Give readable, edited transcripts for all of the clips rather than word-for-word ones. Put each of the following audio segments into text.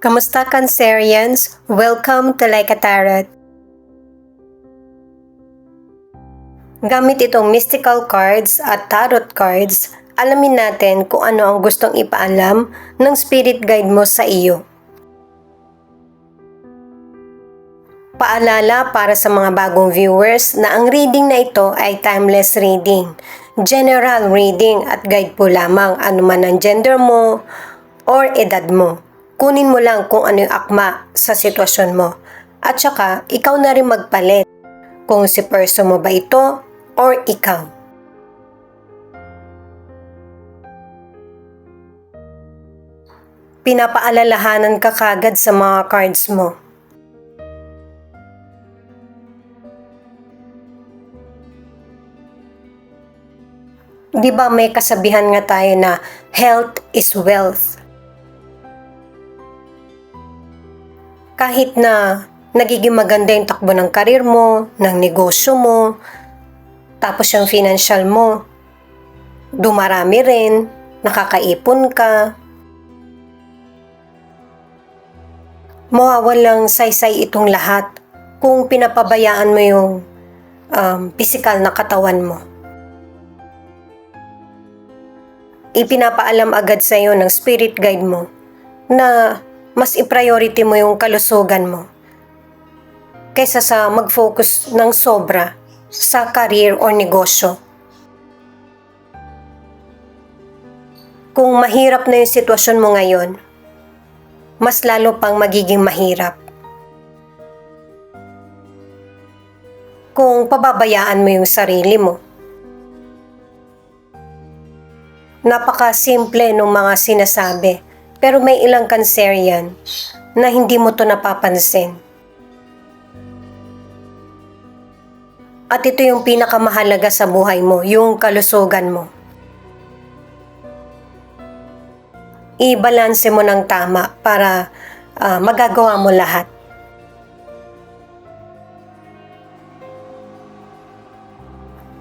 Kamusta Cancerians? Welcome to Like a Tarot. Gamit itong mystical cards at tarot cards, alamin natin kung ano ang gustong ipaalam ng spirit guide mo sa iyo. Paalala para sa mga bagong viewers na ang reading na ito ay timeless reading, general reading at guide po lamang anuman ang gender mo or edad mo. Kunin mo lang kung ano yung akma sa sitwasyon mo. At saka, ikaw na rin magpalit kung si person mo ba ito or ikaw. Pinapaalalahanan ka kagad sa mga cards mo. Di ba may kasabihan nga tayo na health is wealth? Kahit na nagiging maganda yung takbo ng karir mo, ng negosyo mo, tapos yung financial mo, dumarami rin, nakakaipon ka, mawawalang saysay itong lahat kung pinapabayaan mo yung physical na katawan mo. Ipinapaalam agad sa iyo ng spirit guide mo na mas i-priority mo yung kalusugan mo kaysa sa mag-focus ng sobra sa career o negosyo. Kung mahirap na yung sitwasyon mo ngayon, mas lalo pang magiging mahirap kung pababayaan mo yung sarili mo. Napaka-simple ng mga sinasabi, pero may ilang Cancerian na hindi mo to napapansin. At ito yung pinakamahalaga sa buhay mo, yung kalusugan mo. I-balanse mo ng tama para magagawa mo lahat.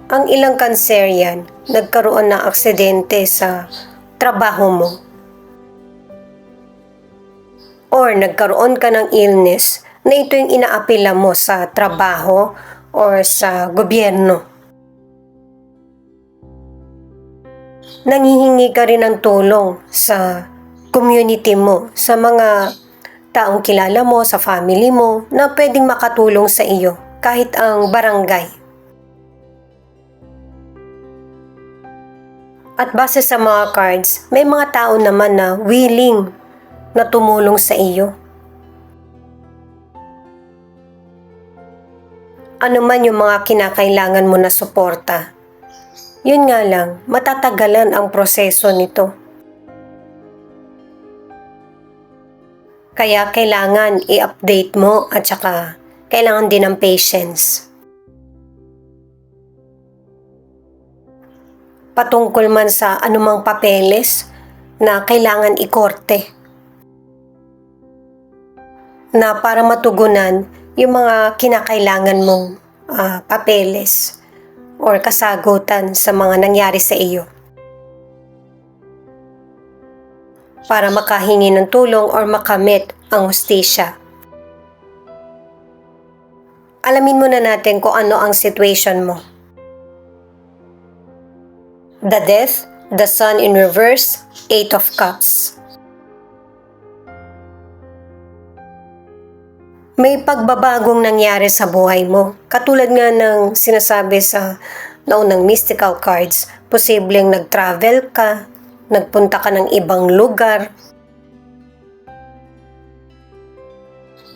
Ang ilang Cancerian nagkaroon ng aksidente sa trabaho mo. Or nagkaroon ka ng illness na ito yung inaapila mo sa trabaho or sa gobyerno. Nanghihingi ka rin ng tulong sa community mo, sa mga taong kilala mo, sa family mo na pwedeng makatulong sa iyo, kahit ang barangay. At base sa mga cards, may mga tao naman na willing na tumulong sa iyo. Ano man yung mga kinakailangan mo na suporta. Yun nga lang, matatagalan ang proseso nito. Kaya kailangan i-update mo at saka kailangan din ng patience. Patungkol man sa anumang papeles na kailangan ikorte. Na para matugunan yung mga kinakailangan mong papeles or kasagutan sa mga nangyari sa iyo. Para makahingi ng tulong or makamit ang hustisya. Alamin muna natin kung ano ang situation mo. The Death, the Sun in Reverse, Eight of Cups. May pagbabagong nangyari sa buhay mo. Katulad nga ng sinasabi sa naunang mystical cards, posibleng nag-travel ka, nagpunta ka ng ibang lugar,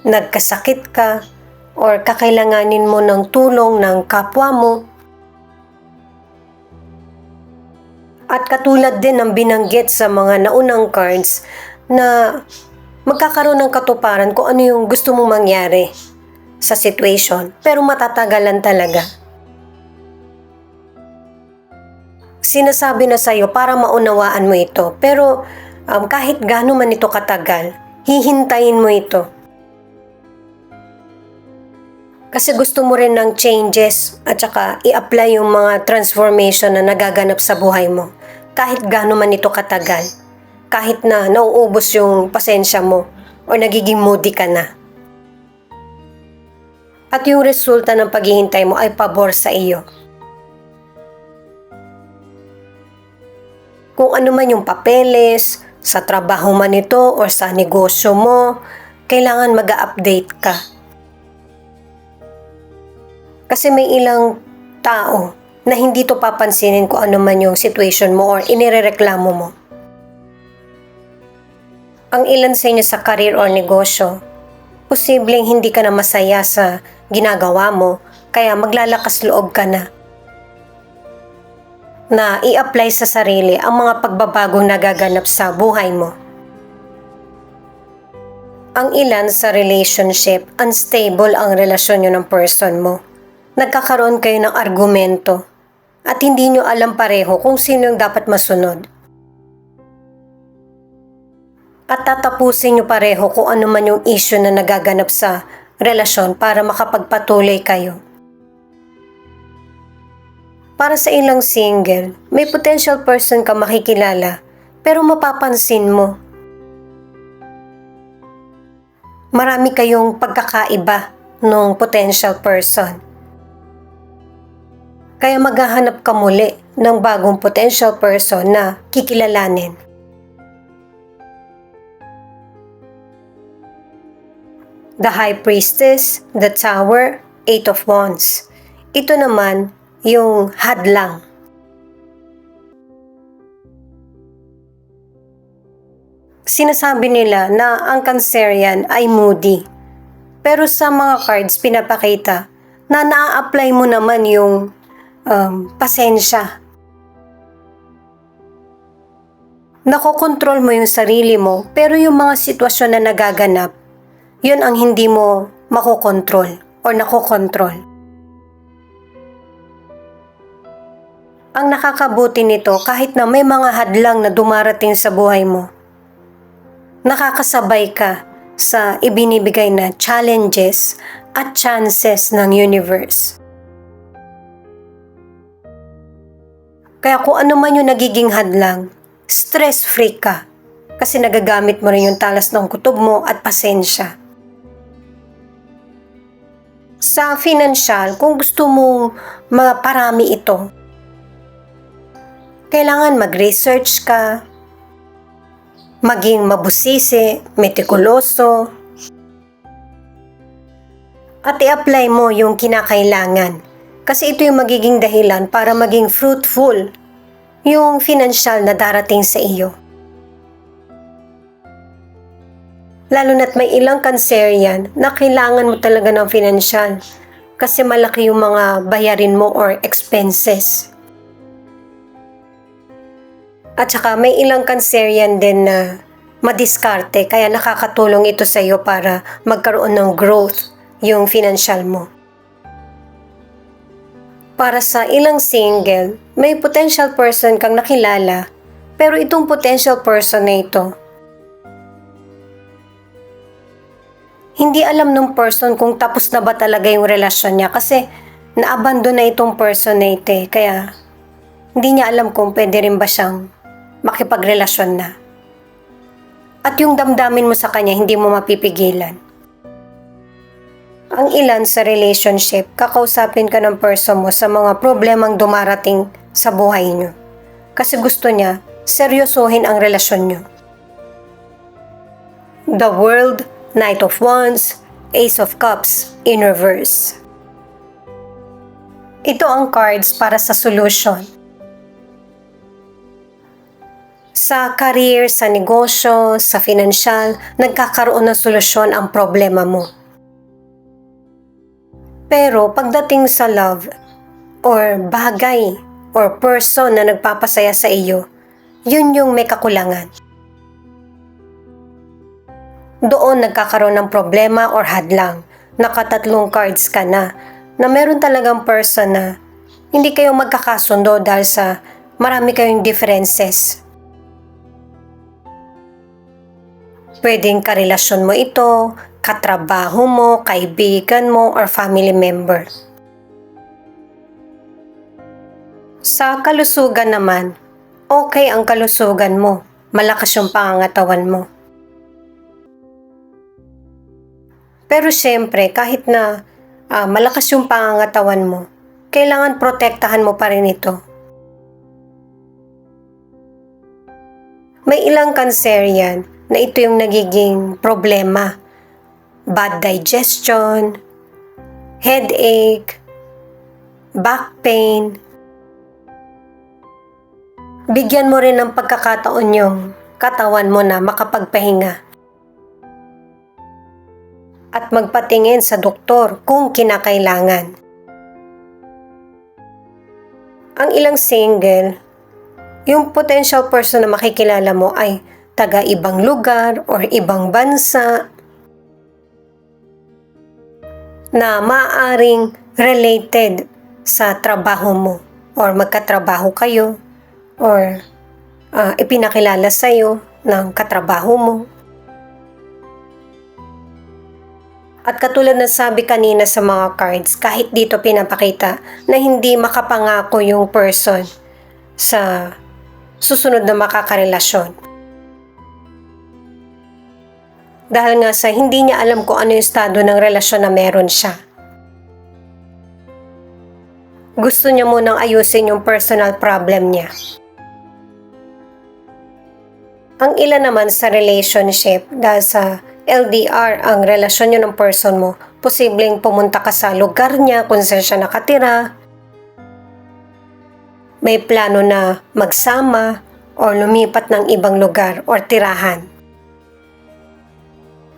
nagkasakit ka, or kakailanganin mo ng tulong ng kapwa mo. At katulad din ng binanggit sa mga naunang cards na magkakaroon ng katuparan kung ano yung gusto mong mangyari sa situation, pero matatagalan talaga. Sinasabi na sa'yo para maunawaan mo ito, pero kahit gaano man ito katagal, hihintayin mo ito. Kasi gusto mo rin ng changes at saka i-apply yung mga transformation na nagaganap sa buhay mo, kahit gaano man ito katagal. Kahit na nauubos yung pasensya mo o nagiging moody ka na. At yung resulta ng paghihintay mo ay pabor sa iyo. Kung ano man yung papeles, sa trabaho man ito o sa negosyo mo, kailangan mag-update ka. Kasi may ilang tao na hindi to papansinin kung ano man yung situation mo or inirereklamo mo. Ang ilan sa inyo sa career or negosyo, posibleng hindi ka na masaya sa ginagawa mo, kaya maglalakas loob ka na i-apply sa sarili ang mga pagbabagong nagaganap sa buhay mo. Ang ilan sa relationship, unstable ang relasyon nyo ng person mo. Nagkakaroon kayo ng argumento at hindi nyo alam pareho kung sino yung dapat masunod. At tatapusin nyo pareho kung ano man yung issue na nagaganap sa relasyon para makapagpatuloy kayo. Para sa ilang single, may potential person ka makikilala pero mapapansin mo. Marami kayong pagkakaiba ng potential person. Kaya maghahanap ka muli ng bagong potential person na kikilalanin. The High Priestess, the Tower, Eight of Wands. Ito naman yung hadlang. Sinasabi nila na ang Cancerian ay moody. Pero sa mga cards pinapakita na naa-apply mo naman yung pasensya. Nakokontrol mo yung sarili mo, pero yung mga sitwasyon na nagaganap, yun ang hindi mo makokontrol o nakokontrol. Ang nakakabuti nito, kahit na may mga hadlang na dumarating sa buhay mo, nakakasabay ka sa ibinibigay na challenges at chances ng universe. Kaya kung ano man yung nagiging hadlang, stress-free ka kasi nagagamit mo rin yung talas ng kutob mo at pasensya. Sa financial, kung gusto mong maparami ito, kailangan mag-research ka, maging mabusisi, metikuloso, at i-apply mo yung kinakailangan. Kasi ito yung magiging dahilan para maging fruitful yung financial na darating sa iyo. Lalo na't may ilang Cancerian na kailangan mo talaga ng financial kasi malaki yung mga bayarin mo or expenses. At saka may ilang Cancerian din na madiskarte kaya nakakatulong ito sa iyo para magkaroon ng growth yung financial mo. Para sa ilang single, may potential person kang nakilala, pero itong potential person na ito, hindi alam ng person kung tapos na ba talaga yung relasyon niya kasi naabandon na itong person na ito kaya hindi niya alam kung pwede rin ba siyang makipagrelasyon na. At yung damdamin mo sa kanya, hindi mo mapipigilan. Ang ilan sa relationship, kakausapin ka ng person mo sa mga problemang dumarating sa buhay niyo. Kasi gusto niya, seryosohin ang relasyon niyo. The World, Knight of Wands, Ace of Cups, in reverse. Ito ang cards para sa solution. Sa career, sa negosyo, sa financial, nagkakaroon ng solusyon ang problema mo. Pero pagdating sa love or bagay or person na nagpapasaya sa iyo, yun yung may kakulangan. Doon nagkakaroon ng problema or hadlang. Nakatatlong cards ka na meron talagang person na hindi kayo magkakasundo dahil sa marami kayong differences. Pwedeng karelasyon mo ito, katrabaho mo, kaibigan mo, or family member. Sa kalusugan naman, okay ang kalusugan mo. Malakas yung pangangatawan mo. Pero syempre, kahit na malakas yung pangangatawan mo, kailangan protektahan mo pa rin ito. May ilang Cancerian na ito yung nagiging problema. Bad digestion, headache, back pain. Bigyan mo rin ng pagkakataon yung katawan mo na makapagpahinga. At magpatingin sa doktor kung kinakailangan. Ang ilang single, yung potential person na makikilala mo ay taga ibang lugar or ibang bansa na maaaring related sa trabaho mo or magkatrabaho kayo or ipinakilala sa'yo ng katrabaho mo. At katulad na sabi kanina sa mga cards, kahit dito pinapakita na hindi makapangako yung person sa susunod na makakarelasyon. Dahil nga sa hindi niya alam kung ano yung estado ng relasyon na meron siya. Gusto niya munang ayusin yung personal problem niya. Ang ilan naman sa relationship, dahil sa LDR ang relasyon niyo ng person mo, posibleng pumunta ka sa lugar niya kung saan siya nakatira. May plano na magsama o lumipat ng ibang lugar o tirahan.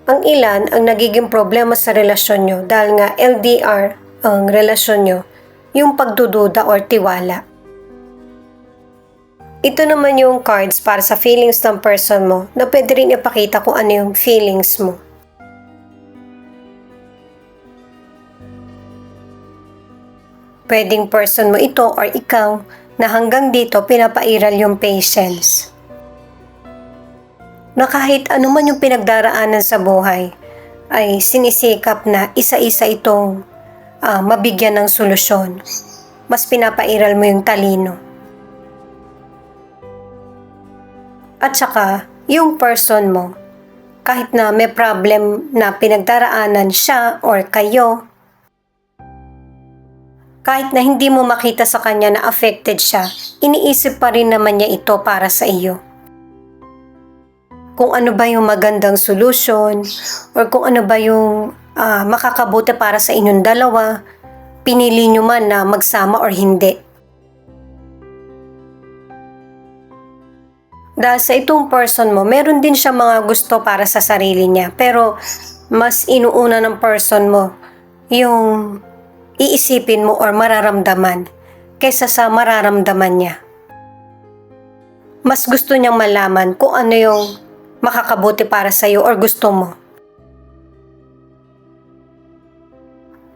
Ang ilan ang nagiging problema sa relasyon nyo dahil nga LDR ang relasyon nyo, yung pagdududa o tiwala. Ito naman yung cards para sa feelings ng person mo na pwede rin ipakita kung ano yung feelings mo. Pwedeng person mo ito or ikaw na hanggang dito pinapairal yung patience. Na kahit ano man yung pinagdaraanan sa buhay, ay sinisikap na isa-isa itong mabigyan ng solusyon. Mas pinapairal mo yung talino. At saka, yung person mo, kahit na may problem na pinagdaraanan siya or kayo, kahit na hindi mo makita sa kanya na affected siya, iniisip pa rin naman niya ito para sa iyo. Kung ano ba yung magandang solution or kung ano ba yung makakabuti para sa inyong dalawa, pinili nyo man na magsama or hindi. Dahil sa itong person mo, meron din siya mga gusto para sa sarili niya. Pero mas inuuna ng person mo yung iisipin mo or mararamdaman kaysa sa mararamdaman niya. Mas gusto niyang malaman kung ano yung makakabuti para sa'yo or gusto mo.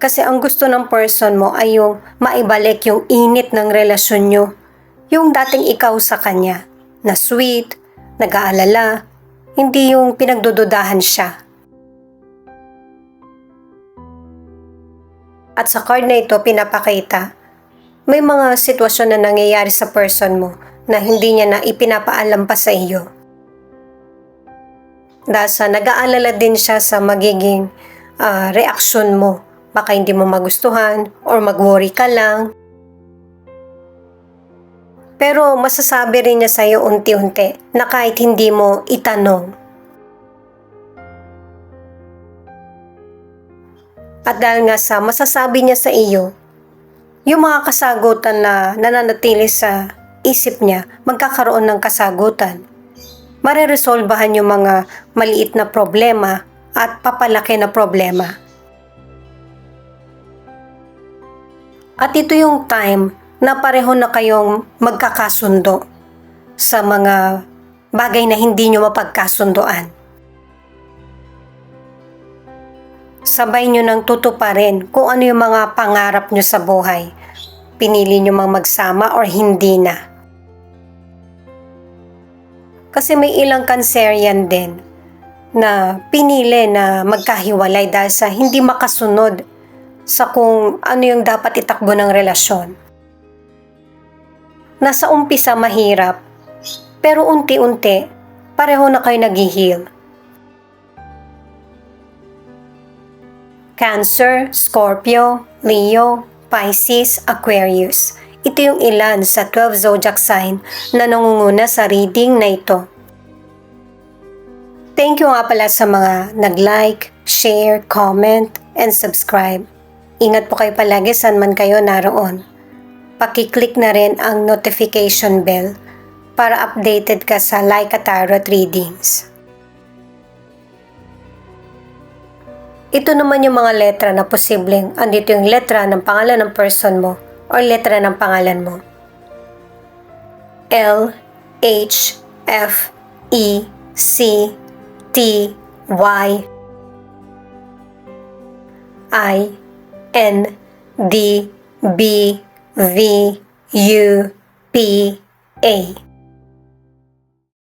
Kasi ang gusto ng person mo ay yung maibalik yung init ng relasyon nyo. Yung dating ikaw sa kanya. Na sweet, nag-aalala, hindi yung pinagdududahan siya. At sa card na ito, pinapakita, may mga sitwasyon na nangyayari sa person mo na hindi niya na ipinapaalam pa sa iyo. Dahil sa nag-aalala din siya sa magiging reaksyon mo. Baka hindi mo magustuhan or mag-worry ka lang. Pero masasabi rin niya sa'yo unti-unti na kahit hindi mo itanong. At dahil nga sa masasabi niya sa iyo, yung mga kasagutan na nananatili sa isip niya, magkakaroon ng kasagutan. Mareresolbahan yung mga maliit na problema at papalaki na problema. At ito yung time na pareho na kayong magkakasundo sa mga bagay na hindi nyo mapagkasundoan. Sabay nyo nang tutuparin kung ano yung mga pangarap nyo sa buhay. Pinili nyo mang magsama or hindi na. Kasi may ilang Cancerian din na pinili na magkahiwalay dahil sa hindi makasunod sa kung ano yung dapat itakbo ng relasyon. Nasa umpisa mahirap, pero unti-unti, pareho na kayo nag-heal. Cancer, Scorpio, Leo, Pisces, Aquarius. Ito yung ilan sa 12 zodiac sign na nangunguna sa reading na ito. Thank you nga pala sa mga nag-like, share, comment, and subscribe. Ingat po kayo palagi saan man kayo naroon. Pakiclick na rin ang notification bell para updated ka sa Laika Tarot readings. Ito naman yung mga letra na posibleng andito yung letra ng pangalan ng person mo or letra ng pangalan mo. L, H, F, E, C, T, Y, I, N, D, B, V, U, P, A.